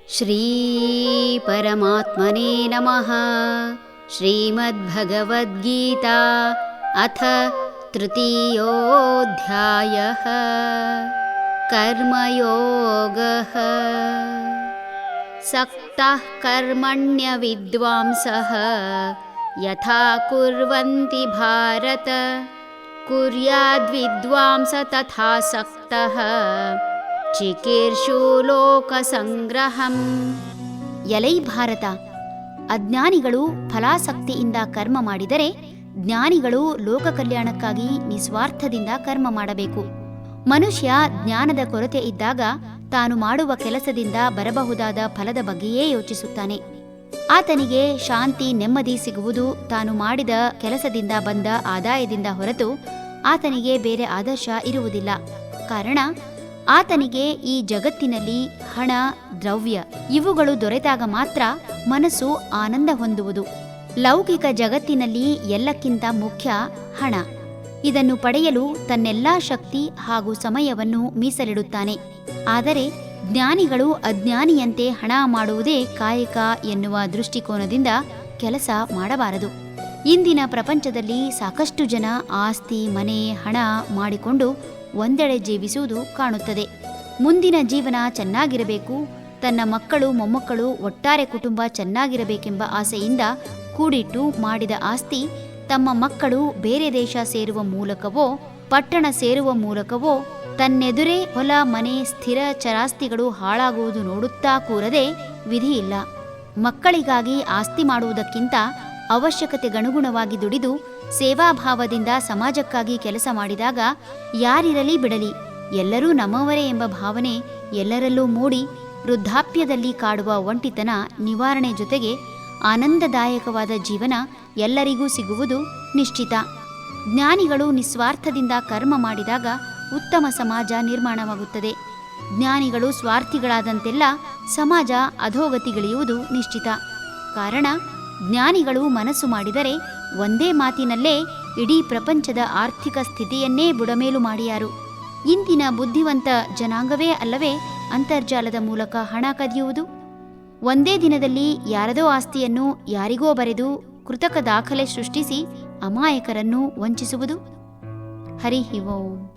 ಶ್ರೀ ಪರಮಾತ್ಮನೇ ನಮಃ. ಶ್ರೀಮದ್ಭಗವದ್ಗೀತಾ ಅಥ ತೃತೀಯೋऽಧ್ಯಾಯಃ. ಕರ್ಮಯೋಗಃ. ಸಕ್ತಃ ಕರ್ಮಣ್ಯ ವಿದ್ವಾಂಸಃ ಯಥಾ ಕುರ್ವಂತಿ ಭಾರತ ಕುರ್ಯಾದ್ವಿದ್ವಾಂಸ ತಥಾ ಸಕ್ತಃ ಚಿಕೀರ್ಷು ಲೋಕಸಂಗ್ರಹಂ. ಎಲೈ ಭಾರತ, ಅಜ್ಞಾನಿಗಳು ಫಲಾಸಕ್ತಿಯಿಂದ ಕರ್ಮ ಮಾಡಿದರೆ ಜ್ಞಾನಿಗಳು ಲೋಕ ಕಲ್ಯಾಣಕ್ಕಾಗಿ ನಿಸ್ವಾರ್ಥದಿಂದ ಕರ್ಮ ಮಾಡಬೇಕು. ಮನುಷ್ಯ ಜ್ಞಾನದ ಕೊರತೆ ಇದ್ದಾಗ ತಾನು ಮಾಡುವ ಕೆಲಸದಿಂದ ಬರಬಹುದಾದ ಫಲದ ಬಗ್ಗೆಯೇ ಯೋಚಿಸುತ್ತಾನೆ. ಆತನಿಗೆ ಶಾಂತಿ ನೆಮ್ಮದಿ ಸಿಗುವುದು ತಾನು ಮಾಡಿದ ಕೆಲಸದಿಂದ ಬಂದ ಆದಾಯದಿಂದ ಹೊರತು ಆತನಿಗೆ ಬೇರೆ ಆದರ್ಶ ಇರುವುದಿಲ್ಲ. ಕಾರಣ ಆತನಿಗೆ ಈ ಜಗತ್ತಿನಲ್ಲಿ ಹಣ, ದ್ರವ್ಯ ಇವುಗಳು ದೊರೆತಾಗ ಮಾತ್ರ ಮನಸ್ಸು ಆನಂದ ಹೊಂದುವುದು. ಲೌಕಿಕ ಜಗತ್ತಿನಲ್ಲಿ ಎಲ್ಲಕ್ಕಿಂತ ಮುಖ್ಯ ಹಣ. ಇದನ್ನು ಪಡೆಯಲು ತನ್ನೆಲ್ಲಾ ಶಕ್ತಿ ಹಾಗೂ ಸಮಯವನ್ನು ಮೀಸಲಿಡುತ್ತಾನೆ. ಆದರೆ ಜ್ಞಾನಿಗಳು ಅಜ್ಞಾನಿಯಂತೆ ಹಣ ಮಾಡುವುದೇ ಕಾಯಕ ಎನ್ನುವ ದೃಷ್ಟಿಕೋನದಿಂದ ಕೆಲಸ ಮಾಡಬಾರದು. ಇಂದಿನ ಪ್ರಪಂಚದಲ್ಲಿ ಸಾಕಷ್ಟು ಜನ ಆಸ್ತಿ, ಮನೆ, ಹಣ ಮಾಡಿಕೊಂಡು ಒಂದೆಡೆ ಜೀವಿಸುವುದು ಕಾಣುತ್ತದೆ. ಮುಂದಿನ ಜೀವನ ಚೆನ್ನಾಗಿರಬೇಕು, ತನ್ನ ಮಕ್ಕಳು ಮೊಮ್ಮಕ್ಕಳು ಒಟ್ಟಾರೆ ಕುಟುಂಬ ಚೆನ್ನಾಗಿರಬೇಕೆಂಬ ಆಸೆಯಿಂದ ಕೂಡಿಟ್ಟು ಮಾಡಿದ ಆಸ್ತಿ ತಮ್ಮ ಮಕ್ಕಳು ಬೇರೆ ದೇಶ ಸೇರುವ ಮೂಲಕವೋ ಪಟ್ಟಣ ಸೇರುವ ಮೂಲಕವೋ ತನ್ನೆದುರೇ ಹೊಲ, ಮನೆ, ಸ್ಥಿರ ಚರಾಸ್ತಿಗಳು ಹಾಳಾಗುವುದು ನೋಡುತ್ತಾ ಕೂರದೆ ವಿಧಿಯಿಲ್ಲ. ಮಕ್ಕಳಿಗಾಗಿ ಆಸ್ತಿ ಮಾಡುವುದಕ್ಕಿಂತ ಅವಶ್ಯಕತೆಗನುಗುಣವಾಗಿ ದುಡಿದು ಸೇವಾಭಾವದಿಂದ ಸಮಾಜಕ್ಕಾಗಿ ಕೆಲಸ ಮಾಡಿದಾಗ ಯಾರಿರಲಿ ಬಿಡಲಿ ಎಲ್ಲರೂ ನಮ್ಮವರೇ ಎಂಬ ಭಾವನೆ ಎಲ್ಲರಲ್ಲೂ ಮೂಡಿ ವೃದ್ಧಾಪ್ಯದಲ್ಲಿ ಕಾಡುವ ಒಂಟಿತನ ನಿವಾರಣೆ ಜೊತೆಗೆ ಆನಂದದಾಯಕವಾದ ಜೀವನ ಎಲ್ಲರಿಗೂ ಸಿಗುವುದು ನಿಶ್ಚಿತ. ಜ್ಞಾನಿಗಳು ನಿಸ್ವಾರ್ಥದಿಂದ ಕರ್ಮ ಮಾಡಿದಾಗ ಉತ್ತಮ ಸಮಾಜ ನಿರ್ಮಾಣವಾಗುತ್ತದೆ. ಜ್ಞಾನಿಗಳು ಸ್ವಾರ್ಥಿಗಳಾದಂತೆಲ್ಲ ಸಮಾಜ ಅಧೋಗತಿಗಿಳಿಯುವುದು ನಿಶ್ಚಿತ. ಕಾರಣ ಜ್ಞಾನಿಗಳು ಮನಸ್ಸು ಮಾಡಿದರೆ ಒಂದೇ ಮಾತಿನಲ್ಲೇ ಇಡೀ ಪ್ರಪಂಚದ ಆರ್ಥಿಕ ಸ್ಥಿತಿಯನ್ನೇ ಬುಡಮೇಲು ಮಾಡಿಯಾರು. ಇಂದಿನ ಬುದ್ಧಿವಂತ ಜನಾಂಗವೇ ಅಲ್ಲವೇ ಅಂತರ್ಜಾಲದ ಮೂಲಕ ಹಣ ಕದಿಯುವುದು. ಒಂದೇ ದಿನದಲ್ಲಿ ಯಾರದೋ ಆಸ್ತಿಯನ್ನು ಯಾರಿಗೋ ಬರೆದು ಕೃತಕ ದಾಖಲೆ ಸೃಷ್ಟಿಸಿ ಅಮಾಯಕರನ್ನು ವಂಚಿಸುವುದು. ಹರಿ ಓಂ.